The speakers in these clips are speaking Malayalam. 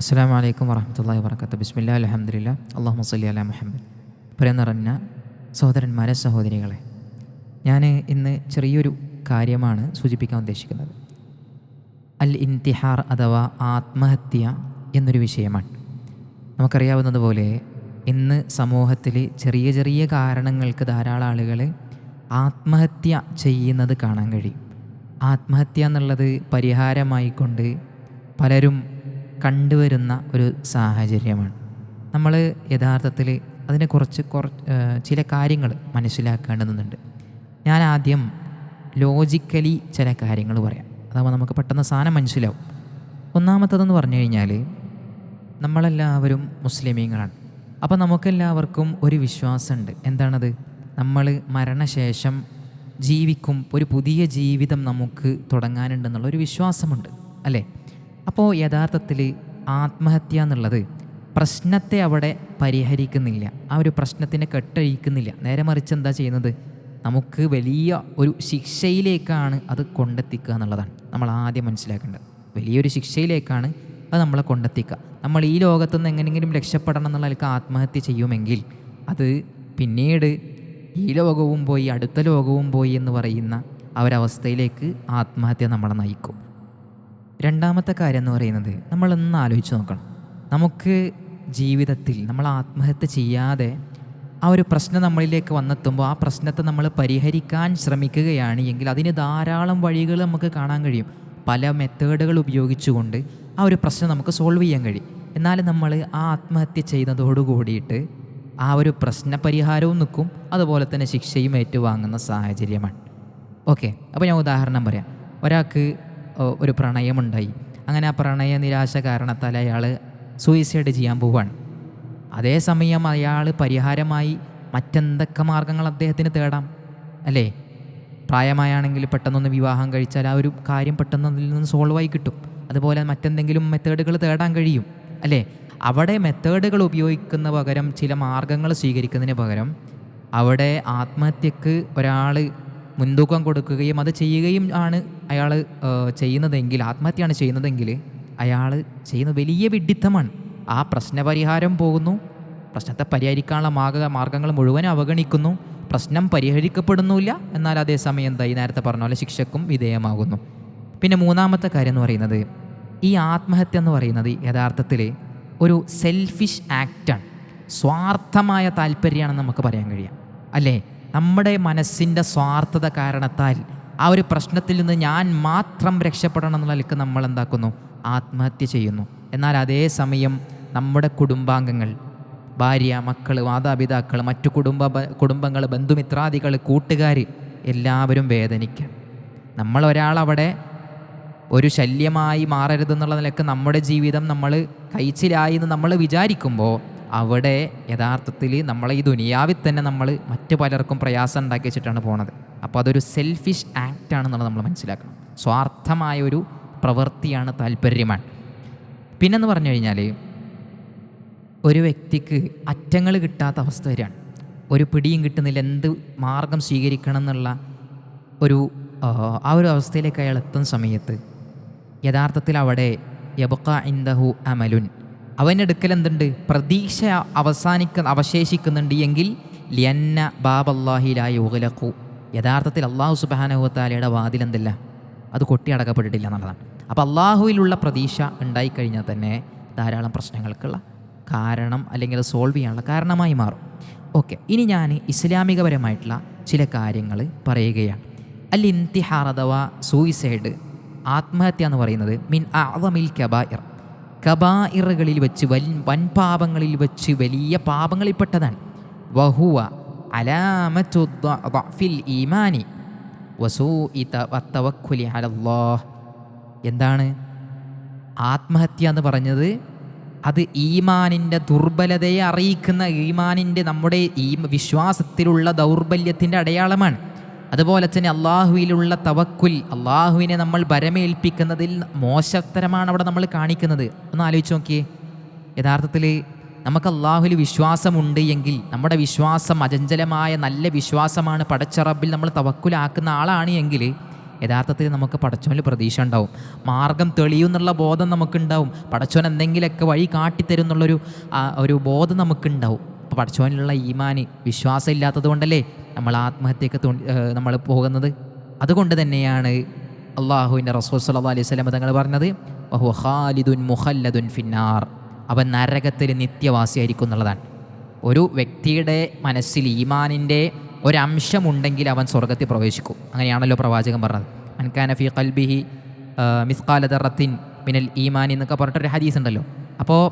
അസ്സലാമു അലൈക്കും വറഹ്മത്തുള്ളാഹി വബറകാതുഹു. ബിസ്മില്ലാഹി അൽഹംദുലില്ലാ അല്ലാഹുമ്മ സ്വല്ലി അലാ മുഹമ്മദ്. പ്രിയ നിറഞ്ഞ സഹോദരന്മാരെ, സഹോദരികളെ, ഞാൻ ഇന്ന് ചെറിയൊരു കാര്യമാണ് സൂചിപ്പിക്കാൻ ഉദ്ദേശിക്കുന്നത്. അൽ ഇൻതിഹാർ അഥവാ ആത്മഹത്യ എന്നൊരു വിഷയമാണ്. നമുക്കറിയാവുന്നതുപോലെ ഇന്ന് സമൂഹത്തിൽ ചെറിയ ചെറിയ കാരണങ്ങൾക്ക് ധാരാളം ആളുകൾ ആത്മഹത്യ ചെയ്യുന്നത് കാണാൻ കഴിയും. ആത്മഹത്യ എന്നുള്ളത് പരിഹാരമായിക്കൊണ്ട് പലരും കണ്ടുവരുന്ന ഒരു സാഹചര്യമാണ്. നമ്മൾ യഥാർത്ഥത്തിൽ അതിനെക്കുറിച്ച് ചില കാര്യങ്ങൾ മനസ്സിലാക്കേണ്ടതുണ്ട്. ഞാൻ ആദ്യം ലോജിക്കലി ചില കാര്യങ്ങൾ പറയാം, അതാവുമ്പോൾ നമുക്ക് പെട്ടെന്ന് സാധനം മനസ്സിലാവും. ഒന്നാമത്തതെന്ന് പറഞ്ഞു കഴിഞ്ഞാൽ, നമ്മളെല്ലാവരും മുസ്ലിമീങ്ങളാണ്. അപ്പോൾ നമുക്കെല്ലാവർക്കും ഒരു വിശ്വാസമുണ്ട്. എന്താണത്? നമ്മൾ മരണശേഷം ജീവിക്കും, ഒരു പുതിയ ജീവിതം നമുക്ക് തുടങ്ങാനുണ്ടെന്നുള്ളൊരു വിശ്വാസമുണ്ട്, അല്ലേ? അപ്പോൾ യഥാർത്ഥത്തിൽ ആത്മഹത്യ എന്നുള്ളത് പ്രശ്നത്തെ അവിടെ പരിഹരിക്കുന്നില്ല, ആ ഒരു പ്രശ്നത്തിനെ കെട്ടഴിക്കുന്നില്ല. നേരെ മറിച്ച് എന്താ ചെയ്യുന്നത്? നമുക്ക് വലിയ ഒരു ശിക്ഷയിലേക്കാണ് അത് കൊണ്ടെത്തിക്കുക എന്നുള്ളതാണ് നമ്മൾ ആദ്യം മനസ്സിലാക്കേണ്ടത്. വലിയൊരു ശിക്ഷയിലേക്കാണ് അത് നമ്മളെ കൊണ്ടെത്തിക്കുക. നമ്മൾ ഈ ലോകത്തുനിന്ന് എങ്ങനെയെങ്കിലും രക്ഷപ്പെടണം എന്നുള്ള നിലക്ക് ആത്മഹത്യ ചെയ്യുമെങ്കിൽ അത് പിന്നീട് ഈ ലോകവും പോയി അടുത്ത ലോകവും പോയി എന്ന് പറയുന്ന ആ ഒരവസ്ഥയിലേക്ക് ആത്മഹത്യ നമ്മളെ നയിക്കും. രണ്ടാമത്തെ കാര്യം എന്ന് പറയുന്നത്, നമ്മളൊന്ന് ആലോചിച്ച് നോക്കണം. നമുക്ക് ജീവിതത്തിൽ നമ്മൾ ആത്മഹത്യ ചെയ്യാതെ ആ ഒരു പ്രശ്നം നമ്മളിലേക്ക് വന്നെത്തുമ്പോൾ ആ പ്രശ്നത്തെ നമ്മൾ പരിഹരിക്കാൻ ശ്രമിക്കുകയാണ് എങ്കിൽ അതിന് ധാരാളം വഴികൾ നമുക്ക് കാണാൻ കഴിയും. പല മെത്തേഡുകൾ ഉപയോഗിച്ചുകൊണ്ട് ആ ഒരു പ്രശ്നം നമുക്ക് സോൾവ് ചെയ്യാൻ കഴിയും. എന്നാൽ നമ്മൾ ആ ആത്മഹത്യ ചെയ്യുന്നതോട് കൂടിയിട്ട് ആ ഒരു പ്രശ്ന പരിഹാരവും നിൽക്കും, അതുപോലെ തന്നെ ശിക്ഷയും ഏറ്റുവാങ്ങുന്ന സാഹചര്യമാണ്. ഓക്കെ, അപ്പോൾ ഞാൻ ഉദാഹരണം പറയാം. ഒരാൾക്ക് ഒരു പ്രണയമുണ്ടായി. അങ്ങനെ ആ പ്രണയ നിരാശ കാരണത്താൽ അയാൾ സൂയിസൈഡ് ചെയ്യാൻ പോവുകയാണ്. അതേസമയം അയാൾ പരിഹാരമായി മറ്റെന്തൊക്കെ മാർഗങ്ങൾ അദ്ദേഹത്തിന് തേടാം, അല്ലേ? പ്രായമായാണെങ്കിൽ പെട്ടെന്നൊന്ന് വിവാഹം കഴിച്ചാൽ ആ ഒരു കാര്യം പെട്ടെന്ന് അതിൽ നിന്ന് സോൾവായി കിട്ടും. അതുപോലെ മറ്റെന്തെങ്കിലും മെത്തേഡുകൾ തേടാൻ കഴിയും, അല്ലേ? അവിടെ മെത്തേഡുകൾ ഉപയോഗിക്കുന്ന പകരം ചില മാർഗങ്ങൾ സ്വീകരിക്കുന്നതിന് പകരം അവിടെ ആത്മഹത്യക്ക് ഒരാൾ മുൻതൂക്കം കൊടുക്കുകയും അത് ചെയ്യുകയും ആണ് അയാൾ ചെയ്യുന്നതെങ്കിൽ, ആത്മഹത്യയാണ് ചെയ്യുന്നതെങ്കിൽ അയാൾ ചെയ്യുന്ന വലിയ വിഡ്ഢിത്തമാണ്. ആ പ്രശ്നപരിഹാരം പോകുന്നു, പ്രശ്നത്തെ പരിഹരിക്കാനുള്ള മാർഗങ്ങൾ മുഴുവൻ അവഗണിക്കുന്നു, പ്രശ്നം പരിഹരിക്കപ്പെടുന്നില്ല. എന്നാൽ അതേസമയം എന്തായി, നേരത്തെ പറഞ്ഞ പോലെ ശിക്ഷക്കും വിധേയമാകുന്നു. പിന്നെ മൂന്നാമത്തെ കാര്യം എന്ന് പറയുന്നത്, ഈ ആത്മഹത്യ എന്ന് പറയുന്നത് യഥാർത്ഥത്തിൽ ഒരു സെൽഫിഷ് ആക്റ്റാണ്, സ്വാർത്ഥമായ താല്പര്യമാണെന്ന് നമുക്ക് പറയാൻ കഴിയാം, അല്ലേ? നമ്മുടെ മനസ്സിൻ്റെ സ്വാർത്ഥത കാരണത്താൽ ആ ഒരു പ്രശ്നത്തിൽ നിന്ന് ഞാൻ മാത്രം രക്ഷപ്പെടണം എന്നുള്ള നിലക്ക് നമ്മൾ എന്താക്കുന്നു? ആത്മഹത്യ ചെയ്യുന്നു. എന്നാൽ അതേസമയം നമ്മുടെ കുടുംബാംഗങ്ങൾ, ഭാര്യ, മക്കൾ, മാതാപിതാക്കൾ, മറ്റു കുടുംബങ്ങൾ, ബന്ധുമിത്രാദികൾ, കൂട്ടുകാർ എല്ലാവരും വേദനിക്കാൻ. നമ്മൾ ഒരാളവിടെ ഒരു ശല്യമായി മാറരുതെന്നുള്ള നിലക്ക് നമ്മുടെ ജീവിതം നമ്മൾ കഴിച്ചിലായി എന്ന് നമ്മൾ വിചാരിക്കുമ്പോൾ അവിടെ യഥാർത്ഥത്തിൽ നമ്മളെ ഈ ദുനിയാവിൽ തന്നെ നമ്മൾ മറ്റു പലർക്കും പ്രയാസം ഉണ്ടാക്കി വെച്ചിട്ടാണ് പോണത്. അപ്പോൾ അതൊരു സെൽഫിഷ് ആക്റ്റാണെന്നുള്ളത് നമ്മൾ മനസ്സിലാക്കണം. സ്വാർത്ഥമായ ഒരു പ്രവൃത്തിയാണ്, താല്പര്യമാണ്. പിന്നെന്ന് പറഞ്ഞു കഴിഞ്ഞാൽ, ഒരു വ്യക്തിക്ക് അറ്റങ്ങൾ കിട്ടാത്ത അവസ്ഥ വരികയാണ്. ഒരു പിടിയും കിട്ടുന്നില്ല, എന്ത് മാർഗം സ്വീകരിക്കണം എന്നുള്ള ആ ഒരു അവസ്ഥയിലേക്ക് അയാൾ എത്തുന്ന സമയത്ത് യഥാർത്ഥത്തിൽ അവിടെ യബ്ഖ ഇൻദഹു അമലുൻ, അവനെടുക്കൽ എന്തുണ്ട്? പ്രതീക്ഷ അവശേഷിക്കുന്നുണ്ട് എങ്കിൽ ലിയന്ന ബാബല്ലാഹി ലാ യുഗ്ലഖു, യഥാർത്ഥത്തിൽ അള്ളാഹു സുബ്ഹാനഹു വ തആലയുടെ വാതിൽ എന്തല്ല, അത് കൊട്ടി അടക്കപ്പെട്ടിട്ടില്ല എന്നുള്ളതാണ്. അപ്പോൾ അള്ളാഹുവിലുള്ള പ്രതീക്ഷ ഉണ്ടായിക്കഴിഞ്ഞാൽ തന്നെ ധാരാളം പ്രശ്നങ്ങൾക്കുള്ള കാരണം അല്ലെങ്കിൽ സോൾവ് ചെയ്യാനുള്ള കാരണമായി മാറും. ഓക്കെ, ഇനി ഞാൻ ഇസ്ലാമികപരമായിട്ടുള്ള ചില കാര്യങ്ങൾ പറയുകയാണ്. അൽ ഇൻതിഹാർ അഥവാ സൂയിസൈഡ്, ആത്മഹത്യ എന്ന് പറയുന്നത് മിൻ അഅ്ളമിൽ കബായിർ, കബായിറുകളിൽ വെച്ച് വൻപാപങ്ങളിൽ വെച്ച് വലിയ പാപങ്ങളിൽപ്പെട്ടതാണ്. വഹുവ അലാമത്തു ളഅഫിൽ ഈമാനി വസൂഇ തവക്കുലി അലല്ലാഹ്. എന്താണ് ആത്മഹത്യ എന്ന് പറഞ്ഞത്? അത് ഈമാനിൻ്റെ ദുർബലതയെ അറിയിക്കുന്ന, ഈമാനിൻ്റെ നമ്മുടെ ഈ വിശ്വാസത്തിലുള്ള ദൗർബല്യത്തിൻ്റെ അടയാളമാണ്. അതുപോലെ തന്നെ അള്ളാഹുവിലുള്ള തവക്കുൽ, അള്ളാഹുവിനെ നമ്മൾ ഭരമേൽപ്പിക്കുന്നതിൽ മോശത്തരമാണ് അവിടെ നമ്മൾ കാണിക്കുന്നത്. ഒന്ന് ആലോചിച്ച് നോക്കിയേ. യഥാർത്ഥത്തിൽ നമുക്ക് അള്ളാഹുവിൽ വിശ്വാസമുണ്ട് എങ്കിൽ, നമ്മുടെ വിശ്വാസം അചഞ്ചലമായ നല്ല വിശ്വാസമാണ്, പടച്ച റബ്ബിൽ നമ്മൾ തവക്കുലാക്കുന്ന ആളാണ് എങ്കിൽ യഥാർത്ഥത്തിൽ നമുക്ക് പടച്ചോനിൽ പ്രതീക്ഷ ഉണ്ടാവും, മാർഗം തെളിയുന്നുള്ള ബോധം നമുക്കുണ്ടാവും, പടച്ചോൻ എന്തെങ്കിലുമൊക്കെ വഴി കാട്ടിത്തരും എന്നുള്ളൊരു ഒരു ബോധം നമുക്കുണ്ടാവും. അപ്പോൾ പടച്ചോനിലുള്ള ഈമാന് വിശ്വാസം ഇല്ലാത്തത് കൊണ്ടല്ലേ നമ്മൾ ആത്മഹത്യക്ക് നമ്മൾ പോകുന്നത്. അതുകൊണ്ട് തന്നെയാണ് അള്ളാഹുവിൻ്റെ റസൂൽ സ്വല്ലല്ലാഹു അലൈഹി വസല്ലം തങ്ങൾ പറഞ്ഞത് വഹുവ ഖാലിദുൻ മുഖല്ലദുൻ ഫിന്നാർ, അവൻ നരകത്തിൽ നിത്യവാസിയായിരിക്കും എന്നുള്ളതാണ്. ഒരു വ്യക്തിയുടെ മനസ്സിൽ ഈമാനിൻ്റെ ഒരംശമുണ്ടെങ്കിൽ അവൻ സ്വർഗ്ഗത്തിൽ പ്രവേശിക്കും. അങ്ങനെയാണല്ലോ പ്രവാചകൻ പറഞ്ഞത്. മൻ കാന ഫീ ഖൽബിഹി മിസ്ഖാല ദറത്തിൻ മിനൽ ഈമാൻ എന്നൊക്കെ പറഞ്ഞിട്ടൊരു ഹദീസ് ഉണ്ടല്ലോ. അപ്പോൾ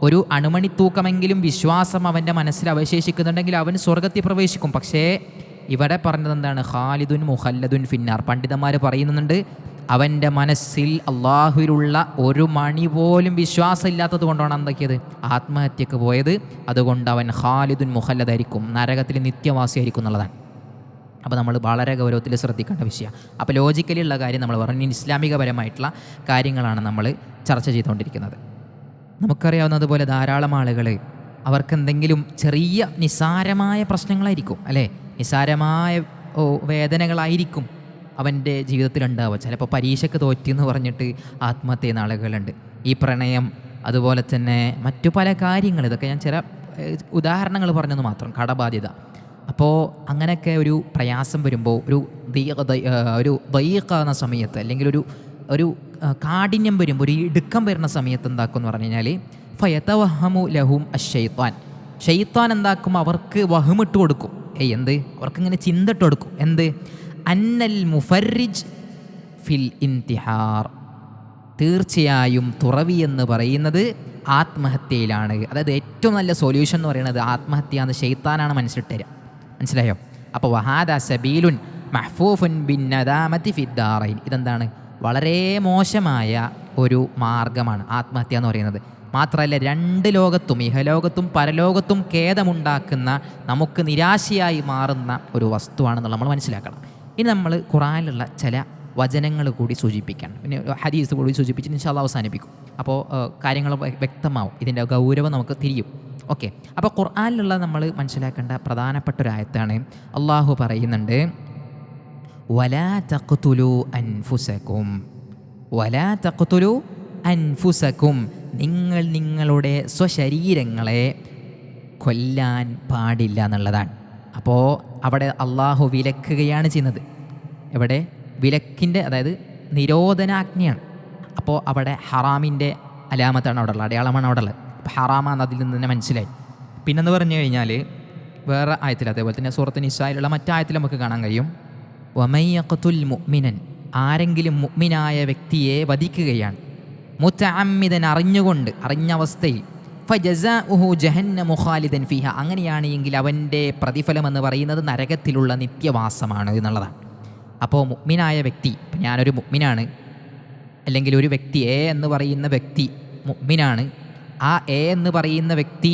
ഒരു അണുമണി തൂക്കമെങ്കിലും വിശ്വാസം അവൻ്റെ മനസ്സിൽ അവശേഷിക്കുന്നുണ്ടെങ്കിൽ അവൻ സ്വർഗ്ഗത്തിൽ പ്രവേശിക്കും. പക്ഷേ ഇവിടെ പറഞ്ഞത് എന്താണ്? ഖാലിദുൻ മുഖല്ലദുൻ ഫിന്നാർ. പണ്ഡിതന്മാർ പറയുന്നുണ്ട്, അവൻ്റെ മനസ്സിൽ അള്ളാഹുവിലുള്ള ഒരു മണി പോലും വിശ്വാസം ഇല്ലാത്തത് കൊണ്ടാണ് എന്തൊക്കെയത് ആത്മഹത്യക്ക് പോയത്. അതുകൊണ്ട് അവൻ ഖാലിദുൻ മുഖല്ലദായിരിക്കും, നരകത്തിൽ നിത്യവാസിയായിരിക്കും എന്നുള്ളതാണ്. അപ്പോൾ നമ്മൾ വളരെ ഗൗരവത്തിൽ ശ്രദ്ധിക്കേണ്ട വിഷയം. അപ്പോൾ ലോജിക്കലി ഉള്ള കാര്യം നമ്മൾ പറഞ്ഞു, ഇസ്ലാമികപരമായിട്ടുള്ള കാര്യങ്ങളാണ് നമ്മൾ ചർച്ച ചെയ്തുകൊണ്ടിരിക്കുന്നത്. നമുക്കറിയാവുന്നതുപോലെ ധാരാളം ആളുകൾ അവർക്കെന്തെങ്കിലും ചെറിയ നിസാരമായ പ്രശ്നങ്ങളായിരിക്കും, അല്ലേ, നിസാരമായ വേദനകളായിരിക്കും അവൻ്റെ ജീവിതത്തിലുണ്ടാവുക. ചിലപ്പോൾ പരീക്ഷയ്ക്ക് തോറ്റെന്ന് പറഞ്ഞിട്ട് ആത്മഹത്യ ചെയ്യുന്ന ആളുകളുണ്ട്. ഈ പ്രണയം, അതുപോലെ തന്നെ മറ്റു പല കാര്യങ്ങൾ, ഇതൊക്കെ ഞാൻ ചില ഉദാഹരണങ്ങൾ പറഞ്ഞെന്ന് മാത്രം. കടബാധ്യത. അപ്പോൾ അങ്ങനെയൊക്കെ ഒരു പ്രയാസം വരുമ്പോൾ, ഒരു ദയീഖാകുന്ന സമയത്ത്, അല്ലെങ്കിൽ ഒരു കാഠിന്യം വരുമ്പോൾ, ഒരു ഇടുക്കം വരുന്ന സമയത്ത് എന്താക്കും എന്ന് പറഞ്ഞു കഴിഞ്ഞാൽ ഫയതവഹമു ലഹും അശ്ശൈത്താൻ, ഷെയ്ത്താൻ എന്താക്കും അവർക്ക് വഹമിട്ട് കൊടുക്കും. എന്ത്? അവർക്കിങ്ങനെ ചിന്തട്ട് കൊടുക്കും. എന്ത്? അന്നൽ മുഫർരിജ് ഫിൽ ഇൻതിഹാർ, തീർച്ചയായും തുറവി എന്ന് പറയുന്നത് ആത്മഹത്യയിലാണ്. അതായത് ഏറ്റവും നല്ല സൊല്യൂഷൻ എന്ന് പറയുന്നത് ആത്മഹത്യ എന്ന് ഷെയ്ത്താനാണ് മനസ്സിലിട്ട് തരിക. മനസ്സിലായോ? അപ്പോൾ വഹാദ സബീലുൻ മഹ്ഫൂഫുൻ ബിൻ നദാമത്തി ഫിദ്ദാറൈൻ, ഇതെന്താണ്? വളരെ മോശമായ ഒരു മാർഗമാണ് ആത്മഹത്യ എന്ന് പറയുന്നത്. മാത്രമല്ല, രണ്ട് ലോകത്തും, ഇഹലോകത്തും പരലോകത്തും ഖേദമുണ്ടാക്കുന്ന, നമുക്ക് നിരാശയായി മാറുന്ന ഒരു വസ്തുവാണെന്നുള്ള നമ്മൾ മനസ്സിലാക്കണം. ഇനി നമ്മൾ ഖുർആനിലുള്ള ചില വചനങ്ങൾ കൂടി സൂചിപ്പിക്കണം, പിന്നെ ഹദീസ് കൂടി സൂചിപ്പിച്ച് ഇൻഷാ അല്ലാഹ് അവസാനിപ്പിക്കും. അപ്പോൾ കാര്യങ്ങൾ വ്യക്തമാവും, ഇതിൻ്റെ ഗൗരവം നമുക്ക് തിരിയും. ഓക്കെ, അപ്പോൾ ഖുർആനിലുള്ള നമ്മൾ മനസ്സിലാക്കേണ്ട പ്രധാനപ്പെട്ട ഒരു ആയത്താണ്. അള്ളാഹു പറയുന്നുണ്ട്, വലാ തഖ്തുലൂ അൻഫുസകും, വലാ തഖ്തുലൂ അൻഫുസകും, നിങ്ങൾ നിങ്ങളുടെ സ്വശരീരങ്ങളെ കൊല്ലാൻ പാടില്ല എന്നുള്ളതാണ്. അപ്പോൾ അവിടെ അള്ളാഹു വിലക്കുകയാണ് ചെയ്യുന്നത്. ഇവിടെ വിലക്കിൻ്റെ, അതായത് നിരോധനാജ്ഞയാണ്. അപ്പോൾ അവിടെ ഹറാമിൻ്റെ അലാമത്താണ് അവിടെ ഉള്ളത്, അടയാളമാണ് അവിടെ ഉള്ളത്. അപ്പോൾ ഹറാമാണ് അതിൽ നിന്ന് തന്നെ മനസ്സിലായി. പിന്നെന്ന് പറഞ്ഞു കഴിഞ്ഞാൽ വേറെ ആയത്തിൽ, അതേപോലെ തന്നെ സൂറത്ത് നിസായിലുള്ള മറ്റായത്തിൽ നമുക്ക് കാണാൻ കഴിയും, വമയ്യഖ്തുൽ മുഅ്മിനൻ, ആരെങ്കിലും മുഅ്മിനായ വ്യക്തിയെ വധിക്കുകയാണ്, മുതഅമ്മിദൻ, അറിഞ്ഞുകൊണ്ട്, അറിഞ്ഞ അവസ്ഥയിൽ, ഫജസാഉഹു ജഹന്നമു ഖാലിദൻ ഫീഹ, അങ്ങനെയാണ് എങ്കിൽ അവൻ്റെ പ്രതിഫലം എന്ന് പറയുന്നത് നരകത്തിലുള്ള നിത്യവാസമാണ് എന്നുള്ളതാണ്. അപ്പോൾ മുഅ്മിനായ വ്യക്തി, ഞാനൊരു മുഅ്മിനാണ്, അല്ലെങ്കിൽ ഒരു വ്യക്തി എ എന്ന് പറയുന്ന വ്യക്തി മുഅ്മിനാണ്, ആ എ എന്ന് പറയുന്ന വ്യക്തി,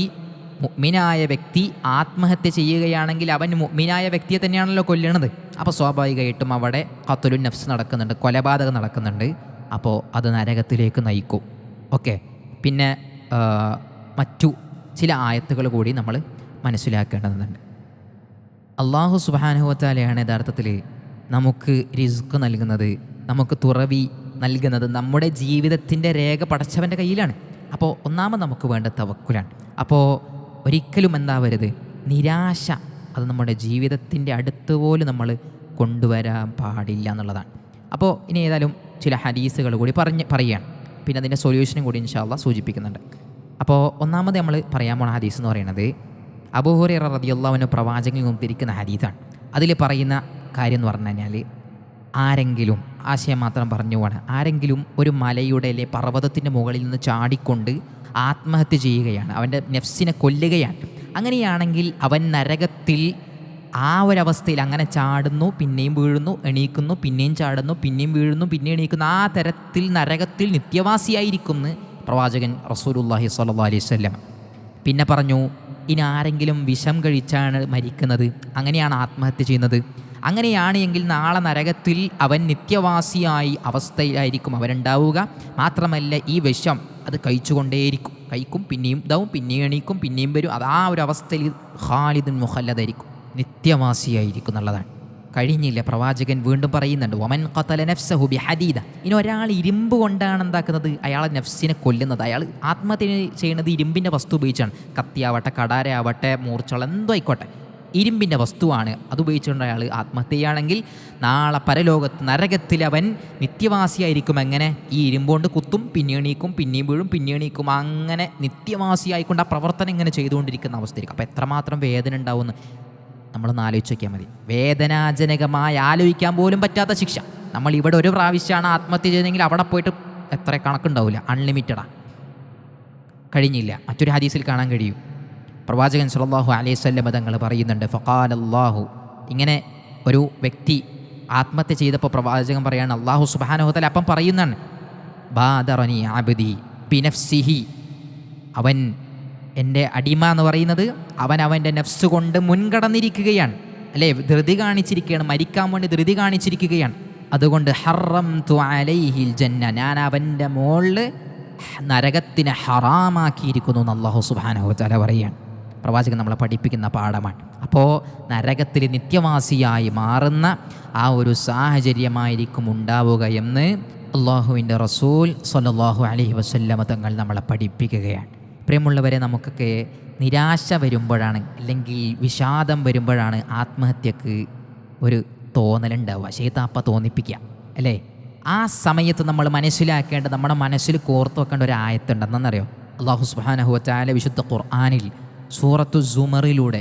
മുഅ്മിനായ വ്യക്തി ആത്മഹത്യ ചെയ്യുകയാണെങ്കിൽ അവൻ മുഅ്മിനായ വ്യക്തിയെ തന്നെയാണല്ലോ കൊല്ലണത്. അപ്പോൾ സ്വാഭാവികമായിട്ടും അവിടെ ഖത്ലുൻ നഫ്സ് നടക്കുന്നുണ്ട്, കൊലപാതകം നടക്കുന്നുണ്ട്. അപ്പോൾ അത് നരകത്തിലേക്ക് നയിക്കും. ഓക്കെ, പിന്നെ മറ്റു ചില ആയത്തുകൾ കൂടി നമ്മൾ മനസ്സിലാക്കേണ്ടതുണ്ട്. അള്ളാഹു സുബ്ഹാനഹു വ തആലയാണ് യഥാർത്ഥത്തിൽ നമുക്ക് റിസ്ക് നൽകുന്നത്, നമുക്ക് തുറവി നൽകുന്നത്. നമ്മുടെ ജീവിതത്തിൻ്റെ രേഖ പടച്ചവൻ്റെ കയ്യിലാണ്. അപ്പോൾ ഒന്നാമത് നമുക്ക് വേണ്ട തവക്കുലാണ്. അപ്പോൾ ഒരിക്കലും എന്താവരുത്, നിരാശ അത് നമ്മുടെ ജീവിതത്തിൻ്റെ അടുത്ത് പോലും നമ്മൾ കൊണ്ടുവരാൻ പാടില്ല എന്നുള്ളതാണ്. അപ്പോൾ ഇനി ഏതായാലും ചില ഹദീസുകൾ കൂടി പറയുകയാണ്, പിന്നെ അതിൻ്റെ സൊല്യൂഷനും കൂടി ഇൻഷാ അല്ലാഹ് സൂചിപ്പിക്കുന്നുണ്ട്. അപ്പോൾ ഒന്നാമത് നമ്മൾ പറയാൻ പോണ ഹദീസ് എന്ന് പറയുന്നത് അബൂ ഹുറൈറ റളിയല്ലാഹു അൻഹു പ്രവാചകനിൽ നിന്നും തിരിക്കുന്ന ഹദീസാണ്. അതിൽ പറയുന്ന കാര്യം എന്ന് പറഞ്ഞു കഴിഞ്ഞാൽ, ആരെങ്കിലും, ആശയം മാത്രം പറഞ്ഞു പോവാണ്, ആരെങ്കിലും ഒരു മലയുടെ അല്ലെ പർവ്വതത്തിൻ്റെ മുകളിൽ നിന്ന് ചാടിക്കൊണ്ട് ആത്മഹത്യ ചെയ്യുകയാണ്, അവൻ്റെ നഫ്സിനെ കൊല്ലുകയാണ്, അങ്ങനെയാണെങ്കിൽ അവൻ നരകത്തിൽ ആ ഒരവസ്ഥയിൽ അങ്ങനെ ചാടുന്നു, പിന്നെയും വീഴുന്നു, എണീക്കുന്നു, പിന്നെയും ചാടുന്നു, പിന്നെയും വീഴുന്നു, പിന്നെയും എണീക്കുന്നു, ആ തരത്തിൽ നരകത്തിൽ നിത്യവാസിയായിരിക്കും എന്ന് പ്രവാചകൻ റസൂലുള്ളാഹി സ്വല്ലല്ലാഹു അലൈഹി വസല്ലം. പിന്നെ പറഞ്ഞു, ഇനി ആരെങ്കിലും വിഷം കഴിച്ചാണ് മരിക്കുന്നത്, അങ്ങനെയാണ് ആത്മഹത്യ ചെയ്യുന്നത്, അങ്ങനെയാണ് എങ്കിൽ നാളെ നരകത്തിൽ അവൻ നിത്യവാസിയായി അവസ്ഥയിലായിരിക്കും അവനുണ്ടാവുക. മാത്രമല്ല ഈ വിഷം അത് കഴിച്ചുകൊണ്ടേയിരിക്കും, കഴിക്കും, പിന്നെയും ഇതാവും, പിന്നെയും എണീക്കും, പിന്നെയും വരും, അത് ആ ഒരു അവസ്ഥയിൽ ഖാലിദുൻ മുഖല്ലദായിരിക്കും, നിത്യവാസിയായിരിക്കും എന്നുള്ളതാണ്. കഴിഞ്ഞില്ല. പ്രവാചകൻ വീണ്ടും പറയുന്നുണ്ട്, വമൻ ഖതല നഫ്സഹു ബിഹദീദ. ഇനി ഒരാൾ ഇരുമ്പ് കൊണ്ടാണ് എന്താക്കുന്നത്, അയാളെ നഫ്സിനെ കൊല്ലുന്നത്, അയാൾ ആത്മഹത്യ ചെയ്യുന്നത് ഇരുമ്പിൻ്റെ വസ്തു ഉപയോഗിച്ചാണ്. കത്തിയാവട്ടെ, കടാരയാവട്ടെ, മൂർച്ചകൾ എന്തോ ആയിക്കോട്ടെ, ഇരുമ്പിൻ്റെ വസ്തുവാണ്. അത് ഉപയോഗിച്ചുകൊണ്ട് അയാൾ ആത്മഹത്യ ചെയ്യുകയാണെങ്കിൽ നാളെ പരലോകത്ത് നരകത്തിൽ അവൻ നിത്യവാസിയായിരിക്കും. എങ്ങനെ? ഈ ഇരുമ്പുകൊണ്ട് കുത്തും, പിന്നെണീക്കും, പിന്നെയും വീഴും, പിന്നെണീക്കും, അങ്ങനെ നിത്യവാസിയായിക്കൊണ്ട് ആ പ്രവർത്തനം ഇങ്ങനെ ചെയ്തുകൊണ്ടിരിക്കുന്ന അവസ്ഥയായിരിക്കും. അപ്പോൾ എത്രമാത്രം വേദന ഉണ്ടാവുമെന്ന് നമ്മളൊന്ന് ആലോചിച്ച് നോക്കിയാൽ മതി. വേദനാജനകമായി ആലോചിക്കാൻ പോലും പറ്റാത്ത ശിക്ഷ. നമ്മൾ ഇവിടെ ഒരു പ്രാവശ്യമാണ് ആത്മഹത്യ ചെയ്തെങ്കിൽ അവിടെ പോയിട്ട് എത്ര കണക്കുണ്ടാവില്ല, അൺലിമിറ്റഡാണ്. കഴിഞ്ഞില്ല. മറ്റൊരു ഹദീസിൽ കാണാൻ കഴിയും, പ്രവാചകൻ സല്ലല്ലാഹു അലൈഹി വസല്ലം തങ്ങൾ പറയുന്നുണ്ട്, ഫഖാലല്ലാഹു, ഇങ്ങനെ ഒരു വ്യക്തി ആത്മഹത്യ ചെയ്തപ്പോൾ പ്രവാചകൻ പറയാണ്, അല്ലാഹു സുബ്ഹാനഹു വ തആല അപ്പം പറയുന്നതാണ്, ബാദറനി അബ്ദി ബിനഫ്സിഹി, അവൻ എൻ്റെ അടിമ എന്ന് പറയുന്നത് അവൻ്റെ നഫ്സ് കൊണ്ട് മുൻകടന്നിരിക്കുകയാണ്, അല്ലേ? ധൃതി കാണിച്ചിരിക്കുകയാണ്, മരിക്കാൻ വേണ്ടി ധൃതി കാണിച്ചിരിക്കുകയാണ്. അതുകൊണ്ട് ഹറംതു അലൈഹിൽ ജന്ന, ഞാൻ അവൻ്റെ മുകളിൽ നരകത്തിനെ ഹറാമാക്കിയിരിക്കുന്നു എന്ന് അല്ലാഹു സുബ്ഹാനഹു വ തആല പറയുകയാണ്. പ്രവാചകൻ നമ്മളെ പഠിപ്പിക്കുന്ന പാഠമാണ്. അപ്പോൾ നരകത്തിൽ നിത്യവാസിയായി മാറുന്ന ആ ഒരു സാഹചര്യമായിരിക്കും ഉണ്ടാവുക എന്ന് അല്ലാഹുവിൻ്റെ റസൂൽ സ്വല്ലല്ലാഹു അലൈഹി വസല്ലമ തങ്ങൾ നമ്മളെ പഠിപ്പിക്കുകയാണ്. പ്രിയമുള്ളവരെ, നമുക്കൊക്കെ നിരാശ വരുമ്പോഴാണ്, അല്ലെങ്കിൽ വിഷാദം വരുമ്പോഴാണ് ആത്മഹത്യക്ക് ഒരു തോന്നലുണ്ടാവുക, ശൈത്താപ്പ തോന്നിപ്പിക്കുക, അല്ലേ? ആ സമയത്ത് നമ്മൾ മനസ്സിലാക്കേണ്ട, നമ്മുടെ മനസ്സിൽ കോർത്ത് വെക്കേണ്ട ഒരു ആയത്തുണ്ട്. എന്നറിയോ? അല്ലാഹു സുബ്ഹാനഹു വ തആല വിശുദ്ധ ഖുർആനിൽ സൂറത്തു സുമറിലൂടെ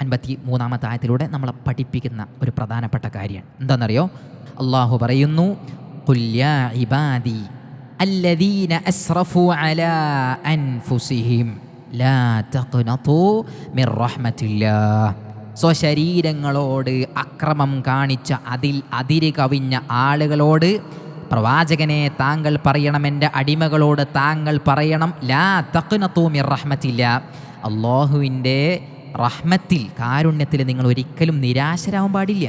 53-ാമത്തെ ആയത്തിലൂടെ നമ്മളെ പഠിപ്പിക്കുന്ന ഒരു പ്രധാനപ്പെട്ട കാര്യമാണ്. എന്താണെന്നറിയോ? അല്ലാഹു പറയുന്നു, ഖുൽ യാ ഇബാദി അല്ലദീന അസ്റഫു അലാ അൻഫുസിഹിം ലാ തഖ്നതു മിർ റഹ്മത്തില്ലാഹ്. സ്വശരീരങ്ങളോട് അക്രമം കാണിച്ച, അതിര് കവിഞ്ഞ ആളുകളോട് പ്രവാചകനെ താങ്കൾ പറയണം, എൻ്റെ അടിമകളോട് താങ്കൾ പറയണം, ലാ തഖ്നതു മിർ റഹ്മത്തില്ലാഹ്, അല്ലാഹുവിൻ്റെ റഹ്മത്തിൽ, കാരുണ്യത്തിൽ നിങ്ങൾ ഒരിക്കലും നിരാശരാവാൻ പാടില്ല.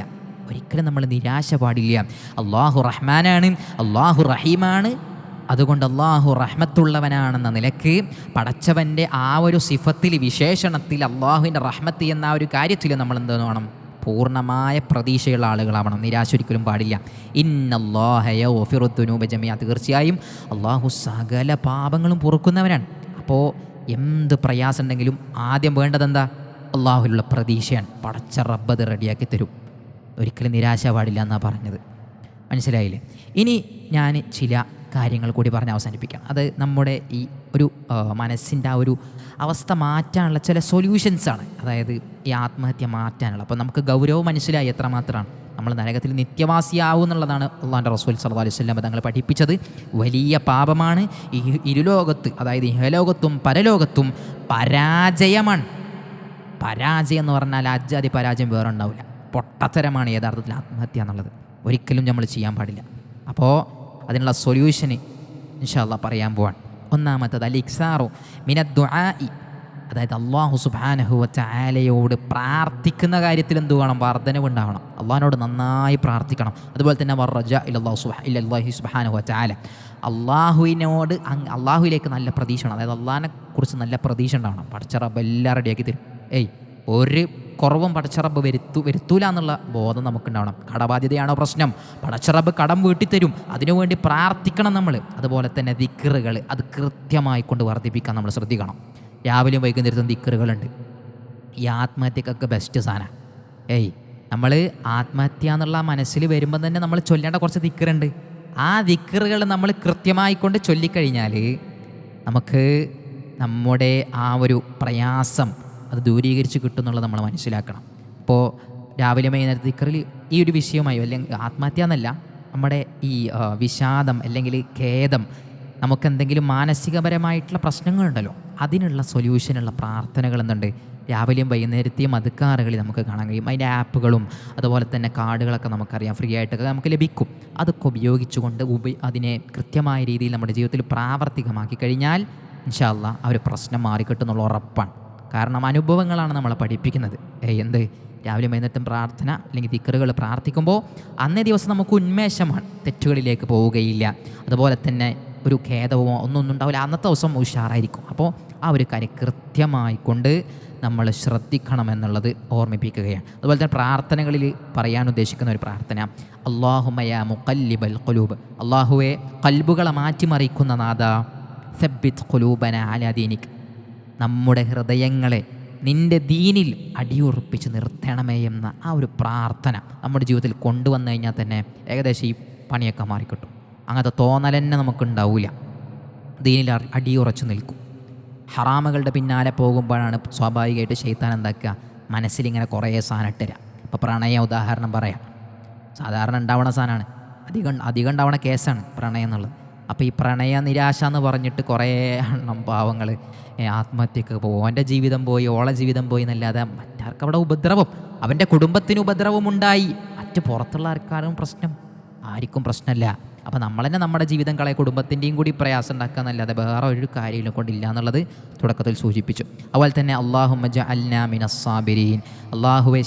ഒരിക്കലും നമ്മൾ നിരാശ പാടില്ല. അല്ലാഹു റഹ്മാനാണ്, അല്ലാഹു റഹീമാണ്. അതുകൊണ്ട് അല്ലാഹു റഹ്മത്തുള്ളവനാണെന്ന നിലക്ക് പടച്ചവൻ്റെ ആ ഒരു സിഫത്തിൽ, വിശേഷണത്തിൽ, അല്ലാഹുവിൻ്റെ റഹ്മത്ത് എന്ന ആ ഒരു കാര്യത്തിൽ നമ്മൾ എന്ത് വേണം? പൂർണ്ണമായ പ്രതീക്ഷയുള്ള ആളുകളാവണം. നിരാശ ഒരിക്കലും പാടില്ല. ഇന്നല്ലാഹ യഗ്ഫിറു ദുനൂബ ജമീഅ, തീർച്ചയായും അല്ലാഹു സകല പാപങ്ങളും പൊറുക്കുന്നവനാണ്. അപ്പോൾ എന്ത് പ്രയാസം ഉണ്ടെങ്കിലും ആദ്യം വേണ്ടതെന്താ? അല്ലാഹുവിലുള്ള പ്രതീക്ഷയാണ്. പടച്ച റബ്ബ് അത് റെഡിയാക്കി തരും. ഒരിക്കലും നിരാശ പാടില്ല എന്നാണ് പറഞ്ഞത്. മനസ്സിലായില്ലേ? ഇനി ഞാൻ ചില കാര്യങ്ങൾ കൂടി പറഞ്ഞ് അവസാനിപ്പിക്കാം. അത് നമ്മുടെ ഈ ഒരു മനസ്സിൻ്റെ ആ ഒരു അവസ്ഥ മാറ്റാനുള്ള ചില സൊല്യൂഷൻസാണ്. അതായത് ഈ ആത്മഹത്യ മാറ്റാനുള്ള. അപ്പോൾ നമുക്ക് ഗൗരവം മനസ്സിലായി എത്രമാത്രമാണ് നമ്മൾ നരകത്തിൽ നിത്യവാസിയാവും എന്നുള്ളതാണ് അല്ലാഹുവിൻ്റെ റസൂൽ സല്ലല്ലാഹു അലൈഹി വസല്ലം തങ്ങൾ പഠിപ്പിച്ചത്. വലിയ പാപമാണ്. ഈ ഇരുലോകത്ത്, അതായത് ഇഹലോകത്തും പരലോകത്തും പരാജയമാണ്. പരാജയം എന്ന് പറഞ്ഞാൽ അജാതി പരാജയം വേറെ ഉണ്ടാവില്ല. പൊട്ടത്തരമാണ് യഥാർത്ഥത്തിൽ ആത്മഹത്യ എന്നുള്ളത്. ഒരിക്കലും നമ്മൾ ചെയ്യാൻ പാടില്ല. അപ്പോൾ അതിനുള്ള സൊല്യൂഷന് ഇൻഷാ അല്ലാഹ് പറയാൻ പോവാണ്. ഒന്നാമത്തത് അൽ ഇക്സാറു മിനദ് ദുആഇ, അതായത് അല്ലാഹു സുബ്ഹാനഹു വ തആലയോട് പ്രാർത്ഥിക്കുന്ന കാര്യത്തിൽ എന്ത് വേണം? വർധനവുണ്ടാവണം. അള്ളാഹിനോട് നന്നായി പ്രാർത്ഥിക്കണം. അതുപോലെ തന്നെ വറജ ഇലല്ലാഹി സുബ്ഹാനഹു വ തആല, അള്ളാഹുവിനോട്, അള്ളാഹുവിലേക്ക് നല്ല പ്രതീക്ഷ വേണം. അതായത് അള്ളാഹിനെ കുറിച്ച് നല്ല പ്രതീക്ഷ ഉണ്ടാവണം. പടച്ച റബ്ബ് എല്ലാം റെഡിയാക്കി തരും. ഒരു കുറവും പടച്ചറബ് വരുത്തൂല എന്നുള്ള ബോധം നമുക്കുണ്ടാവണം. കടബാധ്യതയാണോ പ്രശ്നം? പടച്ചറബ് കടം വീട്ടിത്തരും. അതിനുവേണ്ടി പ്രാർത്ഥിക്കണം നമ്മൾ. അതുപോലെ തന്നെ ദിക്റുകൾ, അത് കൃത്യമായി കൊണ്ട് വർദ്ധിപ്പിക്കാൻ നമ്മൾ ശ്രദ്ധിക്കണം. രാവിലെയും വൈകുന്നേരത്തും ദിക്റുകളുണ്ട്. ഈ ആത്മഹത്യക്കൊക്കെ ബെസ്റ്റ് സാധനം. നമ്മൾ ആത്മഹത്യ എന്നുള്ള മനസ്സിൽ വരുമ്പോൾ തന്നെ നമ്മൾ ചൊല്ലേണ്ട കുറച്ച് ദിക്റുണ്ട്. ആ ദിക്റുകൾ നമ്മൾ കൃത്യമായി കൊണ്ട് ചൊല്ലിക്കഴിഞ്ഞാൽ നമുക്ക് നമ്മുടെ ആ ഒരു പ്രയാസം അത് ദൂരീകരിച്ച് കിട്ടും എന്നുള്ളത് നമ്മൾ മനസ്സിലാക്കണം. ഇപ്പോൾ രാവിലെ വൈകുന്നേരത്തെ ദിക്റിൽ ഈ ഒരു വിഷയമായി, അല്ലെങ്കിൽ ആത്മഹത്യ എന്നല്ല, നമ്മുടെ ഈ വിഷാദം അല്ലെങ്കിൽ ഖേദം, നമുക്കെന്തെങ്കിലും മാനസികപരമായിട്ടുള്ള പ്രശ്നങ്ങളുണ്ടല്ലോ, അതിനുള്ള സൊല്യൂഷനുള്ള പ്രാർത്ഥനകൾ എന്തുണ്ട്? രാവിലെയും വൈകുന്നേരത്തെയും അദ്കാറുകളിൽ നമുക്ക് കാണാൻ കഴിയും. അതിൻ്റെ ആപ്പുകളും അതുപോലെ തന്നെ കാർഡുകളൊക്കെ നമുക്കറിയാം, ഫ്രീ ആയിട്ടൊക്കെ നമുക്ക് ലഭിക്കും. അതൊക്കെ ഉപയോഗിച്ചുകൊണ്ട് അതിനെ കൃത്യമായ രീതിയിൽ നമ്മുടെ ജീവിതത്തിൽ പ്രാവർത്തികമാക്കി കഴിഞ്ഞാൽ ഇൻഷാ അല്ലാഹ് ആ ഒരു പ്രശ്നം മാറിക്കിട്ടുന്നുള്ള ഉറപ്പാണ്. കാരണം അനുഭവങ്ങളാണ് നമ്മളെ പഠിപ്പിക്കുന്നത്. എന്ത്? രാവിലെ വൈകുന്നേരത്തും പ്രാർത്ഥന അല്ലെങ്കിൽ ദിക്റുകൾ പ്രാർത്ഥിക്കുമ്പോൾ അന്നേ ദിവസം നമുക്ക് ഉന്മേഷമാണ്, തെറ്റുകളിലേക്ക് പോവുകയില്ല. അതുപോലെ തന്നെ ഒരു ഖേദമോ ഒന്നും ഉണ്ടാവില്ല. അന്നത്തെ ദിവസം ഉഷാറായിരിക്കും. അപ്പോൾ ആ ഒരു കാര്യം കൃത്യമായി കൊണ്ട് നമ്മൾ ശ്രദ്ധിക്കണമെന്നുള്ളത് ഓർമ്മിപ്പിക്കുകയാണ്. അതുപോലെ തന്നെ പ്രാർത്ഥനകളിൽ പറയാൻ ഉദ്ദേശിക്കുന്ന ഒരു പ്രാർത്ഥന, അല്ലാഹുമ്മ യാ മുഖല്ലിബൽ ഖുലൂബ്, അള്ളാഹുവെ കൽബുകളെ മാറ്റിമറിക്കുന്ന നാഥ, സബ്ബിത് ഖുലൂബന അലാ ദീനിക്, നമ്മുടെ ഹൃദയങ്ങളെ നിൻ്റെ ദീനിൽ അടിയുറപ്പിച്ച് നിർത്തണമേ എന്ന ആ ഒരു പ്രാർത്ഥന നമ്മുടെ ജീവിതത്തിൽ കൊണ്ടുവന്നു കഴിഞ്ഞാൽ തന്നെ ഏകദേശം ഈ പണിയൊക്കെ മാറിക്കിട്ടും. അങ്ങനത്തെ തോന്നൽ തന്നെ നമുക്കുണ്ടാവില്ല. ദീനിൽ അടിയുറച്ച് നിൽക്കും. ഹറാമുകളുടെ പിന്നാലെ പോകുമ്പോഴാണ് സ്വാഭാവികമായിട്ട് ശൈത്താൻ എന്താക്കുക, മനസ്സിലിങ്ങനെ കുറേ സാധനം ഇട്ടുതരാം. ഇപ്പോൾ പ്രണയ ഉദാഹരണം പറയാം. സാധാരണ ഉണ്ടാവണ സാധനമാണ്, അധികം ഉണ്ടാവണ കേസാണ് പ്രണയം എന്നുള്ളത്. അപ്പോൾ ഈ പ്രണയ നിരാശ എന്ന് പറഞ്ഞിട്ട് കുറേ എണ്ണം പാവങ്ങൾ ആത്മഹത്യക്ക് പോകും. ഓൻ്റെ ജീവിതം പോയി, ഓളെ ജീവിതം പോയി എന്നല്ലാതെ മറ്റാർക്ക് അവിടെ ഉപദ്രവം, അവൻ്റെ കുടുംബത്തിന് ഉപദ്രവം ഉണ്ടായി. മറ്റ് പുറത്തുള്ള ആർക്കാരും ആർക്കും പ്രശ്നമില്ല. അപ്പോൾ നമ്മൾ തന്നെ നമ്മുടെ ജീവിതം കളയെ കുടുംബത്തിൻ്റെയും കൂടി പ്രയാസം ഉണ്ടാക്കുക എന്നല്ലാതെ വേറെ ഒരു കാര്യം കൊണ്ടില്ല എന്നുള്ളത് തുടക്കത്തിൽ സൂചിപ്പിച്ചു. അതുപോലെ തന്നെ അല്ലാഹുമ്മ ജഅൽനാ മിനസ് സാബിരീൻ, അള്ളാഹുവെ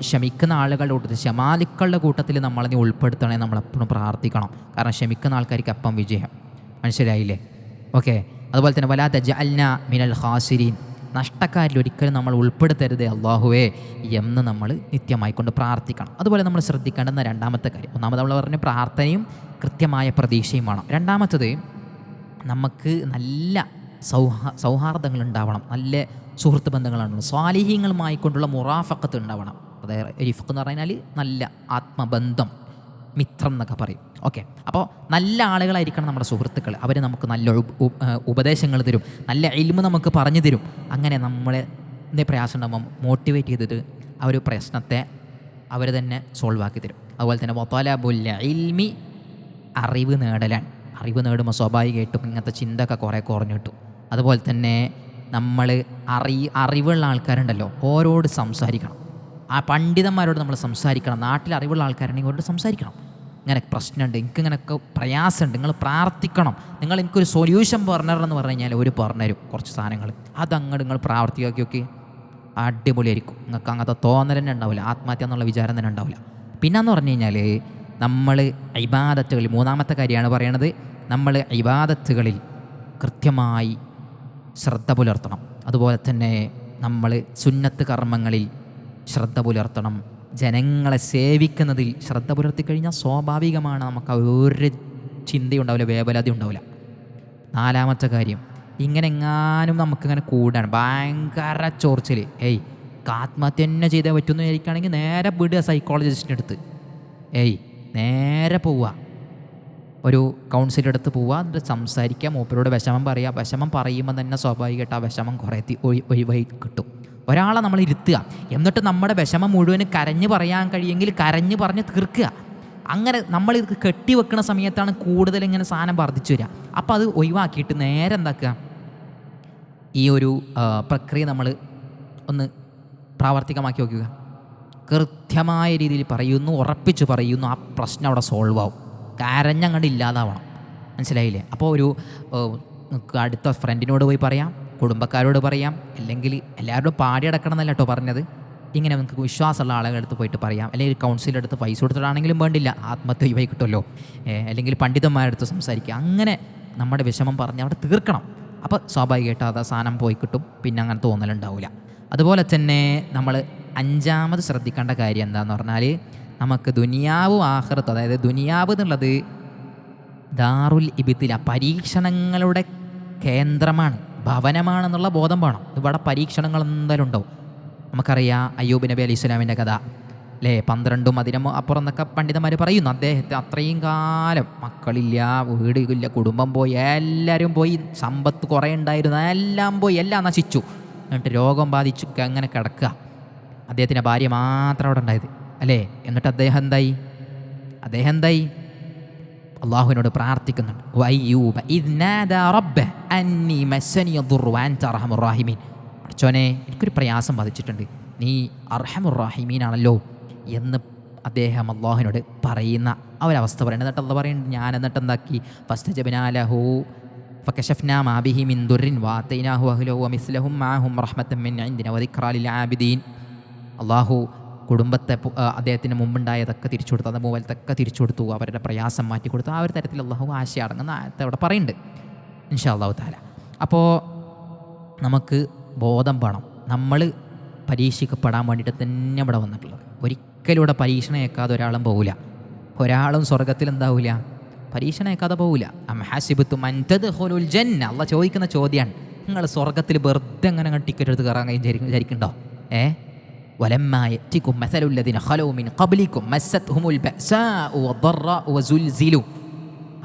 ക്ഷമിക്കുന്ന ആളുകളുടെ കൂട്ടത്തിൽ, ക്ഷമാലിക്കളുടെ കൂട്ടത്തിൽ നമ്മളെ നീ ഉൾപ്പെടുത്തണേ നമ്മളെപ്പോഴും പ്രാർത്ഥിക്കണം. കാരണം ക്ഷമിക്കുന്ന ആൾക്കാർക്ക് അപ്പം വിജയം. മനസ്സിലായില്ലേ? ഓക്കെ. അതുപോലെ തന്നെ വലാ തജഅൽനാ മിനൽ ഖാസിരീൻ, നഷ്ടക്കാരിൽ ഒരിക്കലും നമ്മൾ ഉൾപ്പെടുത്തരുത് അള്ളാഹുവേ എന്ന് നമ്മൾ നിത്യമായിക്കൊണ്ട് പ്രാർത്ഥിക്കണം. അതുപോലെ നമ്മൾ ശ്രദ്ധിക്കേണ്ടുന്ന രണ്ടാമത്തെ കാര്യം, ഒന്നാമത് നമ്മൾ പറഞ്ഞ പ്രാർത്ഥനയും കൃത്യമായ പ്രതീക്ഷയും വേണം. രണ്ടാമത്തത്, നമുക്ക് നല്ല സൗഹാർദ്ദങ്ങൾ ഉണ്ടാവണം, നല്ല സുഹൃത്ത് ബന്ധങ്ങളുണ്ടാവണം, സ്വാലിഹീങ്ങളുമായി കൊണ്ടുള്ള മുറാഫക്കത്ത് ഉണ്ടാവണം. അതായത് റിഫ്ഖ് എന്ന് പറഞ്ഞാൽ നല്ല ആത്മബന്ധം, മിത്രം എന്നൊക്കെ പറയും. ഓക്കെ. അപ്പോൾ നല്ല ആളുകളായിരിക്കണം നമ്മുടെ സുഹൃത്തുക്കൾ. അവർ നമുക്ക് നല്ല ഉപദേശങ്ങൾ തരും, നല്ല ഇൽമ് നമുക്ക് പറഞ്ഞു തരും. അങ്ങനെ നമ്മളെ എന്തെങ്കിലും പ്രയാസം ഉണ്ടാകുമ്പോൾ മോട്ടിവേറ്റ് ചെയ്തിട്ട് ആ ഒരു പ്രശ്നത്തെ അവർ തന്നെ സോൾവ് ആക്കി തരും. അതുപോലെ തന്നെ വതലബുൽ ഇൽമി, അറിവ് നേടലാണ്. അറിവ് നേടുമ്പോൾ സ്വാഭാവികമായിട്ടും ഇങ്ങനത്തെ ചിന്തയൊക്കെ കുറേ കുറഞ്ഞു കിട്ടും. അതുപോലെ തന്നെ നമ്മൾ അറിവുള്ള ആൾക്കാരുണ്ടല്ലോ, ഓരോട് സംസാരിക്കണം. ആ പണ്ഡിതന്മാരോട് നമ്മൾ സംസാരിക്കണം. നാട്ടിൽ അറിവുള്ള ആൾക്കാരുണ്ടെങ്കിൽ അവരോട് സംസാരിക്കണം. ഇങ്ങനെ പ്രശ്നമുണ്ട്, എനിക്കിങ്ങനെയൊക്കെ പ്രയാസമുണ്ട്, നിങ്ങൾ പ്രാർത്ഥിക്കണം, നിങ്ങൾ എനിക്കൊരു സൊല്യൂഷൻ പറഞ്ഞിടണമെന്ന് പറഞ്ഞു കഴിഞ്ഞാൽ ഒരു പറഞ്ഞുതരും കുറച്ച് സാധനങ്ങൾ. അതങ്ങോട്ട് നിങ്ങൾ പ്രാവർത്തികമാക്കി നോക്കി, അടിപൊളിയായിരിക്കും. നിങ്ങൾക്ക് അങ്ങനത്തെ തോന്നൽ തന്നെ ഉണ്ടാവില്ല, ആത്മഹത്യ എന്നുള്ള വിചാരം തന്നെ ഉണ്ടാവില്ല. പിന്നെന്ന് പറഞ്ഞു കഴിഞ്ഞാൽ നമ്മൾ ഇബാദത്തുകളിൽ, മൂന്നാമത്തെ കാര്യമാണ് പറയണത്, നമ്മൾ ഇബാദത്തുകളിൽ കൃത്യമായി ശ്രദ്ധ പുലർത്തണം. അതുപോലെ തന്നെ നമ്മൾ സുന്നത്ത് കർമ്മങ്ങളിൽ ശ്രദ്ധ പുലർത്തണം. ജനങ്ങളെ സേവിക്കുന്നതിൽ ശ്രദ്ധ പുലർത്തി കഴിഞ്ഞാൽ സ്വാഭാവികമാണ് നമുക്ക് ഒരു ചിന്തയുണ്ടാവില്ല, വേവലാതി ഉണ്ടാവില്ല. നാലാമത്തെ കാര്യം, ഇങ്ങനെ എങ്ങാനും നമുക്കിങ്ങനെ കൂടാണ് ഭയങ്കര ചോർച്ചൽ, ആത്മഹത്യ തന്നെ ചെയ്തേ പറ്റുമെന്ന് വിചാരിക്കുകയാണെങ്കിൽ നേരെ വിടുക സൈക്കോളജിസ്റ്റിൻ്റെ അടുത്ത്. നേരെ പോവുക, ഒരു കൗൺസിലർ അടുത്ത് പോവുക, എന്നിട്ട് സംസാരിക്കുക, മൂപ്പരോട് വിഷമം പറയുക. വിഷമം പറയുമ്പോൾ തന്നെ സ്വാഭാവികമായിട്ട് ആ വിഷമം കുറേ ഒഴിവായി കിട്ടും. ഒരാളെ നമ്മൾ ഇരുത്തുക, എന്നിട്ട് നമ്മുടെ വിഷമം മുഴുവൻ കരഞ്ഞ് പറയാൻ കഴിയുമെങ്കിൽ കരഞ്ഞ് പറഞ്ഞ് തീർക്കുക. അങ്ങനെ നമ്മൾ ഇത് കെട്ടിവെക്കുന്ന സമയത്താണ് കൂടുതൽ ഇങ്ങനെ സാധനം വർദ്ധിച്ചു വരിക. അപ്പോൾ അത് ഒഴിവാക്കിയിട്ട് നേരെ എന്താക്കുക, ഈ ഒരു പ്രക്രിയ നമ്മൾ ഒന്ന് പ്രാവർത്തികമാക്കി നോക്കുക. കൃത്യമായ രീതിയിൽ പറയുന്നു, ഉറപ്പിച്ച് പറയുന്നു, ആ പ്രശ്നം അവിടെ സോൾവ് ആവും. കരഞ്ഞങ്ങോട്ട് ഇല്ലാതാവണം. മനസ്സിലായില്ലേ? അപ്പോൾ ഒരു അടുത്ത ഫ്രണ്ടിനോട് പോയി പറയാം, കുടുംബക്കാരോട് പറയാം, അല്ലെങ്കിൽ എല്ലാവരോടും പാടിയടക്കണം എന്നല്ല കേട്ടോ പറഞ്ഞത്. ഇങ്ങനെ നമുക്ക് വിശ്വാസമുള്ള ആളുകളുടെ അടുത്ത് പോയിട്ട് പറയാം, അല്ലെങ്കിൽ കൗൺസിലർ അടുത്ത് പൈസ കൊടുത്തിട്ടാണെങ്കിലും വേണ്ടില്ല, ആത്മഹത്യ ഒഴിവായി കിട്ടുമല്ലോ. അല്ലെങ്കിൽ പണ്ഡിതന്മാരുടെ അടുത്ത് സംസാരിക്കുക. അങ്ങനെ നമ്മുടെ വിഷമം പറഞ്ഞ് അവിടെ തീർക്കണം. അപ്പോൾ സ്വാഭാവികമായിട്ട് അത് സാധനം പോയി കിട്ടും, പിന്നെ അങ്ങനെ തോന്നലുണ്ടാവില്ല. അതുപോലെ തന്നെ നമ്മൾ അഞ്ചാമത് ശ്രദ്ധിക്കേണ്ട കാര്യം എന്താണെന്ന് പറഞ്ഞാൽ, നമുക്ക് ദുനിയാവും ആഖിറത്തും, അതായത് ദുനിയാവ് എന്നുള്ളത് ദാറുൽ ഇബ്തില, പരീക്ഷണങ്ങളുടെ കേന്ദ്രമാണ്, ഭവനമാണെന്നുള്ള ബോധം വേണം. ഇവിടെ പരീക്ഷണങ്ങൾ എന്തായാലും ഉണ്ടാവും. നമുക്കറിയാം അയ്യൂബ് നബി അലൈഹി സ്വലാമിൻ്റെ കഥ അല്ലേ, 12 അതിനും അപ്പുറം എന്നൊക്കെ പണ്ഡിതന്മാർ പറയുന്നു. അദ്ദേഹത്തെ അത്രയും കാലം മക്കളില്ല, വീടില്ല, കുടുംബം പോയി, എല്ലാവരും പോയി, സമ്പത്ത് കുറേ ഉണ്ടായിരുന്നു, എല്ലാം പോയി, എല്ലാം നശിച്ചു. എന്നിട്ട് രോഗം ബാധിച്ചു അങ്ങനെ കിടക്കുക. അദ്ദേഹത്തിൻ്റെ ഭാര്യ മാത്രം അവിടെ ഉണ്ടായത് അല്ലേ. എന്നിട്ട് അദ്ദേഹം എന്തായി? അള്ളാഹുവിനോട് പ്രാർത്ഥിക്കുന്നുണ്ട്. അർച്ചോനെ, എനിക്കൊരു പ്രയാസം ബാധിച്ചിട്ടുണ്ട്, നീ അർഹമുറാഹിമീനാണല്ലോ എന്ന് അദ്ദേഹം അള്ളാഹുവിനോട് പറയുന്ന ആ ഒരവസ്ഥ പറയുന്നത്. എന്നിട്ട് അള്ളാഹ് പറയുന്നുണ്ട്, ഞാൻ എന്നിട്ട് എന്താക്കി, ഫസ്തജബ്നാലഹു ഫകശഫ്നാ മാ ബിഹി മിൻ ദുർരിൻ വആതൈനാഹു അഹ്ലഹു വമിസ്ലഹും മഅഹും റഹ്മത്തൻ മിൻ ഇൻദിനാ വദിക്റാ ലിൽ ആബിദീൻ. അള്ളാഹു കുടുംബത്തെ അദ്ദേഹത്തിന് മുമ്പുണ്ടായതൊക്കെ തിരിച്ചു കൊടുത്തു, അത് മൂലത്തൊക്കെ തിരിച്ചു കൊടുത്തു, അവരുടെ പ്രയാസം മാറ്റി കൊടുത്തു. ആ ഒരു തരത്തിൽ അള്ളാഹു ആശയം അടങ്ങുന്ന ആയത്തെ അവിടെ പറയുന്നുണ്ട് ഇൻഷാ അല്ലാഹു തആല. അപ്പോൾ നമുക്ക് ബോധം വേണം. നമ്മൾ പരീക്ഷിക്കപ്പെടാൻ വേണ്ടിയിട്ട് തന്നെ ഇവിടെ വന്നിട്ടുള്ളത്. ഒരിക്കലും ഇവിടെ പരീക്ഷണം ഏൽക്കാതെ ഒരാളും പോവില്ല. ഒരാളും സ്വർഗത്തിൽ എന്താവില്ല, പരീക്ഷണം ഏൽക്കാതെ പോവില്ല. അംഹസിബത്തും അൻ തദ്ഖുലുൽ ജന്ന, അള്ളാഹ് ചോദിക്കുന്ന ചോദ്യമാണ്. നിങ്ങൾ സ്വർഗത്തിൽ വെറുതെ അങ്ങനെ ടിക്കറ്റ് എടുത്ത് കയറാൻ വിചാരിക്കുന്നുണ്ടോ? വലമ്മാ യഅ്തികും മസലുൽ ലദീന ഖലൂ മിൻ ഖബ്ലികും മസ്സത്ഹുമുൽ ബഅ്സാഉ വദ്ദറാഉ വസുൽസിലു.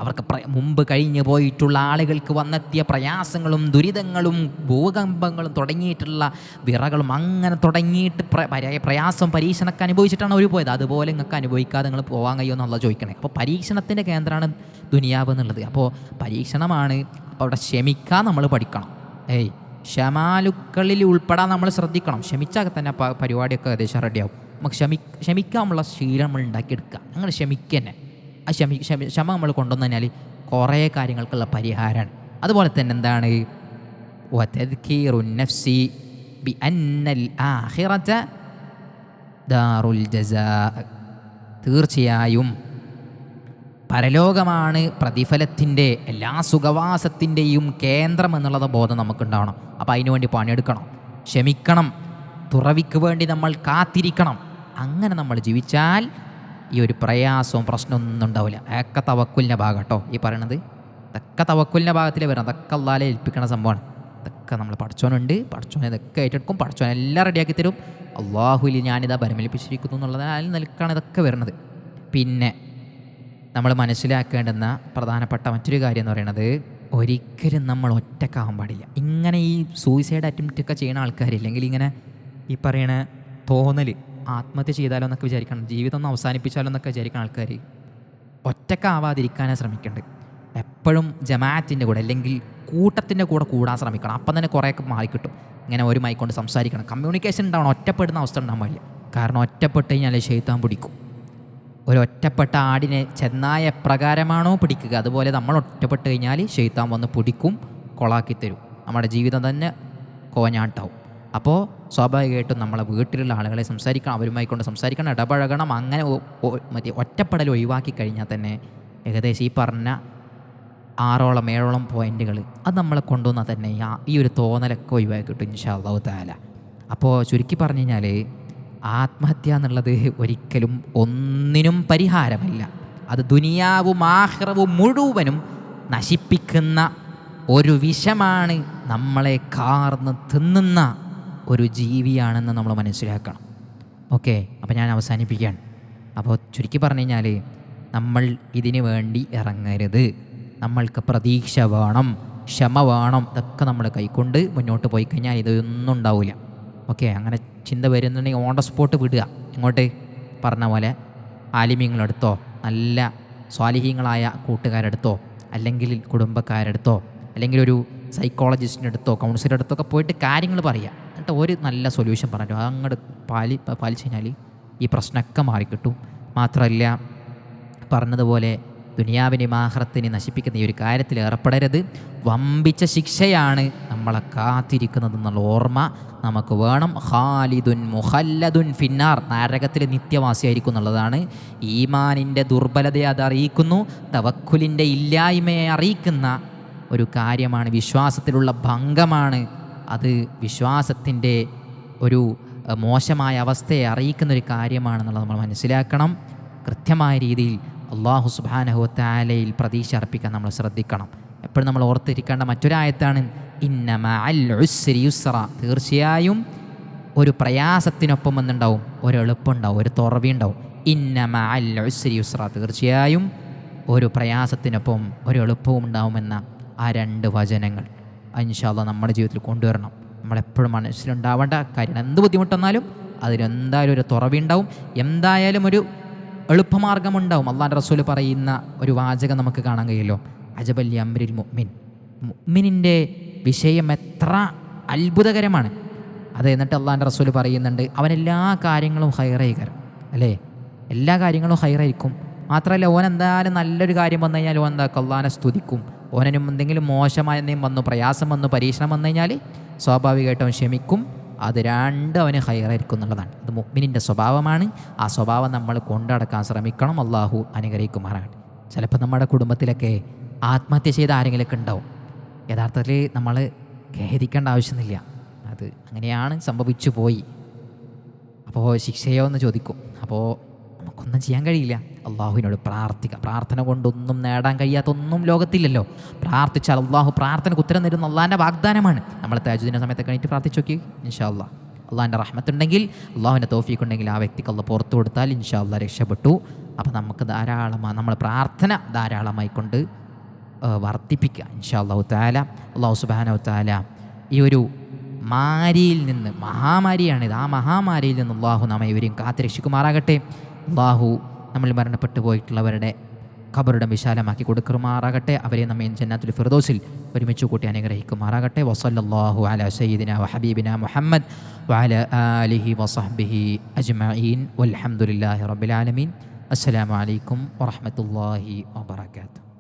അവർക്ക് മുമ്പ് കഴിഞ്ഞു പോയിട്ടുള്ള ആളുകൾക്ക് വന്നെത്തിയ പ്രയാസങ്ങളും ദുരിതങ്ങളും ഭൂകമ്പങ്ങളും തുടങ്ങിയിട്ടുള്ള വിറകളും അങ്ങനെ തുടങ്ങിയിട്ട് പ്രയാസം പരീക്ഷണമൊക്കെ അനുഭവിച്ചിട്ടാണ് അവർ പോയത്. അതുപോലെ നിങ്ങൾക്ക് അനുഭവിക്കാതെ നിങ്ങൾ പോകാൻ കഴിയുമെന്നുള്ള ചോദിക്കണേ. അപ്പോൾ പരീക്ഷണത്തിൻ്റെ കേന്ദ്രമാണ് ദുനിയാവ് എന്നുള്ളത്. അപ്പോൾ പരീക്ഷണമാണ്. അപ്പോൾ അവിടെ ക്ഷമിക്കാൻ നമ്മൾ പഠിക്കണം. ക്ഷമാലുക്കളിൽ ഉൾപ്പെടാൻ നമ്മൾ ശ്രദ്ധിക്കണം. ക്ഷമിച്ചാൽ തന്നെ പരിപാടിയൊക്കെ ഏകദേശം റെഡിയാവും. നമുക്ക് ക്ഷമിക്കാനുള്ള ശീലം നമ്മൾ ഉണ്ടാക്കിയെടുക്കുക. നിങ്ങൾ ക്ഷമിക്കുക തന്നെ. ആ ക്ഷമ നമ്മൾ കൊണ്ടുവന്നു കഴിഞ്ഞാൽ കുറേ കാര്യങ്ങൾക്കുള്ള പരിഹാരമാണ്. അതുപോലെ തന്നെ എന്താണ്, വതദ്കീറുൻ നഫ്സി ബിഅന്നൽ ആഖിറത ദാറുൽ ജസാ, തീർച്ചയായും പരലോകമാണ് പ്രതിഫലത്തിൻ്റെ എല്ലാ സുഖവാസത്തിൻ്റെയും കേന്ദ്രം എന്നുള്ള ബോധം നമുക്കുണ്ടാവണം. അപ്പോൾ അതിനുവേണ്ടി പണിയെടുക്കണം, ക്ഷമിക്കണം, തുറവിക്ക് വേണ്ടി നമ്മൾ കാത്തിരിക്കണം. അങ്ങനെ നമ്മൾ ജീവിച്ചാൽ ഈ ഒരു പ്രയാസവും പ്രശ്നമൊന്നും ഉണ്ടാവില്ല. അതൊക്കെ തവക്കുലിൻ്റെ ഭാഗം കേട്ടോ ഈ പറയണത്. ഇതൊക്കെ തവക്കുലിൻ്റെ ഭാഗത്തിൽ വരണം. അതൊക്കെ അല്ലാതെ ഏൽപ്പിക്കണ സംഭവമാണ്. ഇതൊക്കെ നമ്മൾ പഠിച്ചോനുണ്ട്, പഠിച്ചോനെ ഇതൊക്കെ ഏറ്റെടുക്കും, പഠിച്ചോൻ എല്ലാം റെഡിയാക്കി തരും. അള്ളാഹുവിൽ ഞാനിതാ ഭരമേൽപ്പിച്ചിരിക്കുന്നു എന്നുള്ളതിനാൽ നിൽക്കാണ് ഇതൊക്കെ വരുന്നത്. പിന്നെ നമ്മൾ മനസ്സിലാക്കേണ്ടുന്ന പ്രധാനപ്പെട്ട മറ്റൊരു കാര്യം എന്ന് പറയുന്നത്, ഒരിക്കലും നമ്മൾ ഒറ്റക്കാവാൻ പാടില്ല. ഇങ്ങനെ ഈ സൂയിസൈഡ് അറ്റംപ്റ്റ് ഒക്കെ ചെയ്യുന്ന ആൾക്കാരില്ലെങ്കിൽ ഇങ്ങനെ ഈ പറയണ തോന്നൽ, ആത്മഹത്യ ചെയ്താലോ എന്നൊക്കെ വിചാരിക്കണം, ജീവിതം ഒന്ന് അവസാനിപ്പിച്ചാലോ എന്നൊക്കെ വിചാരിക്കുന്ന ആൾക്കാർ ഒറ്റക്കാവാതിരിക്കാനേ ശ്രമിക്കേണ്ടത്. എപ്പോഴും ജമാഅത്തിൻ്റെ കൂടെ അല്ലെങ്കിൽ കൂട്ടത്തിൻ്റെ കൂടെ കൂടാൻ ശ്രമിക്കണം. അപ്പം തന്നെ കുറേയൊക്കെ മാറിക്കിട്ടും. ഇങ്ങനെ ഒരു മൈക്കൊണ്ട് സംസാരിക്കണം, കമ്മ്യൂണിക്കേഷൻ ഉണ്ടാവണം. ഒറ്റപ്പെടുന്ന അവസ്ഥ ഉണ്ടാകാൻ പാടില്ല. കാരണം ഒറ്റപ്പെട്ട് കഴിഞ്ഞാൽ ശൈത്താൻ പിടിക്കും. ഒരു ഒറ്റപ്പെട്ട ആടിനെ ചെന്നായ എപ്രകാരമാണോ പിടിക്കുക, അതുപോലെ നമ്മൾ ഒറ്റപ്പെട്ട് കഴിഞ്ഞാൽ ശൈത്താൻ വന്ന് പിടിക്കും, കൊളാക്കി തരും. നമ്മുടെ ജീവിതം തന്നെ കോഞ്ഞാട്ടാവും. അപ്പോൾ സ്വാഭാവികമായിട്ടും നമ്മളെ വീട്ടിലുള്ള ആളുകളെ സംസാരിക്കണം, അവരുമായി കൊണ്ട് സംസാരിക്കണം, ഇടപഴകണം. അങ്ങനെ ഒറ്റപ്പെടൽ ഒഴിവാക്കി കഴിഞ്ഞാൽ തന്നെ ഏകദേശം ഈ പറഞ്ഞ 6-7 പോയിൻറ്റുകൾ അത് നമ്മളെ കൊണ്ടുവന്നാൽ തന്നെ ഈ ഒരു തോന്നലൊക്കെ ഒഴിവാക്കി കിട്ടും ഇൻഷാ അല്ലാഹു തആല. അപ്പോൾ ചുരുക്കി പറഞ്ഞു കഴിഞ്ഞാൽ ആത്മഹത്യ എന്നുള്ളത് ഒരിക്കലും ഒന്നിനും പരിഹാരമല്ല. അത് ദുനിയാവും ആഖിറവും മുഴുവനും നശിപ്പിക്കുന്ന ഒരു വിഷമാണ്, നമ്മളെ കാർന്ന് തിന്നുന്ന ഒരു ജീവിയാണെന്ന് നമ്മൾ മനസ്സിലാക്കണം. ഓക്കെ, അപ്പോൾ ഞാൻ അവസാനിപ്പിക്കുകയാണ്. അപ്പോൾ ചുരുക്കി പറഞ്ഞു കഴിഞ്ഞാൽ നമ്മൾ ഇതിനു വേണ്ടി ഇറങ്ങരുത്. നമ്മൾക്ക് പ്രതീക്ഷ വേണം, ക്ഷമ വേണം. ഇതൊക്കെ നമ്മൾ കൈക്കൊണ്ട് മുന്നോട്ട് പോയി കഴിഞ്ഞാൽ ഇതൊന്നും ഉണ്ടാവില്ല. ഓക്കെ, അങ്ങനെ ചിന്ത വരുന്നുണ്ടെങ്കിൽ ഓൺ ദ സ്പോട്ട് വിടുക. ഇങ്ങോട്ട് പറഞ്ഞ പോലെ ആലിമീങ്ങളെടുത്തോ, നല്ല സ്വാലിഹീങ്ങളായ കൂട്ടുകാരെടുത്തോ, അല്ലെങ്കിൽ കുടുംബക്കാരെടുത്തോ, അല്ലെങ്കിൽ ഒരു സൈക്കോളജിസ്റ്റിൻ്റെ അടുത്തോ കൗൺസിലർ അടുത്തൊക്കെ പോയിട്ട് കാര്യങ്ങൾ പറയുക. എന്നിട്ട് ഒരു നല്ല സൊല്യൂഷൻ പറഞ്ഞു അങ്ങോട്ട് പാലിച്ചു കഴിഞ്ഞാൽ ഈ പ്രശ്നമൊക്കെ മാറിക്കിട്ടും. മാത്രമല്ല പറഞ്ഞതുപോലെ ദുനിയാവിനെയും ആഖിറത്തിനെ നശിപ്പിക്കുന്ന ഈ ഒരു കാര്യത്തിൽ ഏർപ്പെടരുത്. വമ്പിച്ച ശിക്ഷയാണ് നമ്മളെ കാത്തിരിക്കുന്നതെന്നുള്ള ഓർമ്മ നമുക്ക് വേണം. ഖാലിദുൻ മുഖല്ലദുൻ ഫിന്നാർ, നരകത്തിൽ നിത്യവാസിയായിരിക്കും എന്നുള്ളതാണ്. ഈമാനിൻ്റെ ദുർബലതയെ അത് അറിയിക്കുന്നു, തവക്കുലിൻ്റെ ഇല്ലായ്മയെ അറിയിക്കുന്ന ഒരു കാര്യമാണ്. വിശ്വാസത്തിലുള്ള ഭംഗമാണ് അത്. വിശ്വാസത്തിൻ്റെ ഒരു മോശമായ അവസ്ഥയെ അറിയിക്കുന്നൊരു കാര്യമാണെന്നുള്ളത് നമ്മൾ മനസ്സിലാക്കണം. കൃത്യമായ രീതിയിൽ അല്ലാഹു സുബ്ഹാനഹു വ തആലയിൽ പ്രതീക്ഷ അർപ്പിക്കാൻ നമ്മൾ ശ്രദ്ധിക്കണം. എപ്പോഴും നമ്മൾ ഓർത്തിരിക്കേണ്ട മറ്റൊരായത്താണ് ഇന്ന മഅൽ ഉസ്രി യുസ്റ. തീർച്ചയായും ഒരു പ്രയാസത്തിനൊപ്പം എന്തുണ്ടാവും, ഒരു എളുപ്പമുണ്ടാവും, ഒരു തുറവി ഉണ്ടാവും. ഇന്ന മഅൽ ഉസ്രി യുസ്റ, തീർച്ചയായും ഒരു പ്രയാസത്തിനൊപ്പം ഒരു എളുപ്പവും ഉണ്ടാവുമെന്ന ആ 2 വചനങ്ങൾ ഇൻഷാ അല്ലാഹ് നമ്മുടെ ജീവിതത്തിൽ കൊണ്ടുവരണം. നമ്മളെപ്പോഴും മനസ്സിലുണ്ടാവേണ്ട കാര്യം, എന്ത് ബുദ്ധിമുട്ടെന്നാലും അതിലെന്തായാലും ഒരു തുറവി ഉണ്ടാവും, എന്തായാലും ഒരു എളുപ്പമാർഗമുണ്ടാവും. അള്ളാഹുവിൻ്റെ റസൂൽ പറയുന്ന ഒരു വാചകം നമുക്ക് കാണാൻ കഴിയുമല്ലോ, അജബല്ലി അംരിൽ മുഅ്മിൻ. മുഅ്മിനിൻ്റെ വിഷയം എത്ര അത്ഭുതകരമാണ് അത്. എന്നിട്ട് അള്ളാഹുവിൻ്റെ റസൂൽ പറയുന്നുണ്ട്, അവനെല്ലാ കാര്യങ്ങളും ഹൈറായിക്കരം, അല്ലേ? എല്ലാ കാര്യങ്ങളും ഹൈറായിരിക്കും. മാത്രമല്ല ഓൻ എന്തായാലും നല്ലൊരു കാര്യം വന്നു കഴിഞ്ഞാൽ ഓൻ എന്താക്കും, അള്ളാഹിനെ സ്തുതിക്കും. ഓനും എന്തെങ്കിലും മോശമായ എന്തെങ്കിലും വന്നു, പ്രയാസം വന്നു, പരീക്ഷണം വന്നു കഴിഞ്ഞാൽ സ്വാഭാവികമായിട്ടും അവൻ ക്ഷമിക്കും. അത് 2 അവന് ഹൈറായിരിക്കും എന്നുള്ളതാണ്. അത് മുഅ്മിനിൻ്റെ സ്വഭാവമാണ്. ആ സ്വഭാവം നമ്മൾ കൊണ്ടടക്കാൻ ശ്രമിക്കണം. അള്ളാഹു അനുഗ്രഹിക്കുമാറാകട്ടെ. ചിലപ്പോൾ നമ്മുടെ കുടുംബത്തിലൊക്കെ ആത്മഹത്യ ചെയ്ത ആരെങ്കിലുമൊക്കെ ഉണ്ടാവും. യഥാർത്ഥത്തിൽ നമ്മൾ ഖേദിക്കേണ്ട ആവശ്യമൊന്നുമില്ല. അത് അങ്ങനെയാണ് സംഭവിച്ചു പോയി. അപ്പോൾ ശിക്ഷയോ എന്ന് ചോദിക്കും. അപ്പോൾ നമുക്കൊന്നും ചെയ്യാൻ കഴിയില്ല. അള്ളാഹുവിനോട് പ്രാർത്ഥിക്കുക. പ്രാർത്ഥന കൊണ്ടൊന്നും നേടാൻ കഴിയാത്തൊന്നും ലോകത്തില്ലല്ലോ. പ്രാർത്ഥിച്ചാൽ അള്ളാഹു പ്രാർത്ഥനയ്ക്ക് ഉത്തരം തരുന്ന അള്ളാഹിൻ്റെ വാഗ്ദാനമാണ്. നമ്മൾ തഹജ്ജുദിൻ്റെ സമയത്ത് കഴിഞ്ഞിട്ട് പ്രാർത്ഥിച്ചു നോക്കി. ഇൻഷാ അള്ളാഹ് അള്ളാഹിൻ്റെ റഹ്മത്തുണ്ടെങ്കിൽ, അള്ളാഹുവിൻ്റെ തൗഫീഖ് ഉണ്ടെങ്കിൽ ആ വ്യക്തിക്ക് അള്ളാഹ് പുറത്തു കൊടുത്താൽ ഇൻഷാ അള്ളാഹ് രക്ഷപ്പെട്ടു. അപ്പോൾ നമുക്ക് ധാരാളമായി നമ്മൾ പ്രാർത്ഥന ധാരാളമായി കൊണ്ട് വർദ്ധിപ്പിക്കുക ഇൻഷാ അള്ളാഹു തആല. അള്ളാഹു സുബ്ഹാനഹു തആല ഈ ഒരു മാരിയിൽ നിന്ന്, മഹാമാരിയാണിത്, ആ മഹാമാരിയിൽ നിന്ന് അള്ളാഹു നമ്മെ ഇവരെയും കാത്തുരക്ഷിക്കുമാറാകട്ടെ. അള്ളാഹു നമ്മൾ മരണപ്പെട്ടു പോയിട്ടുള്ളവരുടെ ഖബറുടെ വിശാലമാക്കി കൊടുക്കുമാറാകട്ടെ. അവരെ നമ്മെ ജന്നത്തുൽ ഫിർദൗസിൽ ഒരുമിച്ച് കൂട്ടി അനുഗ്രഹിക്കുമാറാകട്ടെ. വസല്ലല്ലാഹു അലാ സയ്യിദിനാ വഹബീബിനാ മുഹമ്മദ് വഅലാ ആലിഹി വസഹ്ബിഹി അജ്മഈൻ വൽഹംദുലില്ലാഹി റബ്ബിൽ ആലമീൻ. അസ്സലാമു അലൈക്കും വറഹ്മത്തുള്ളാഹി വബറകാതുഹു.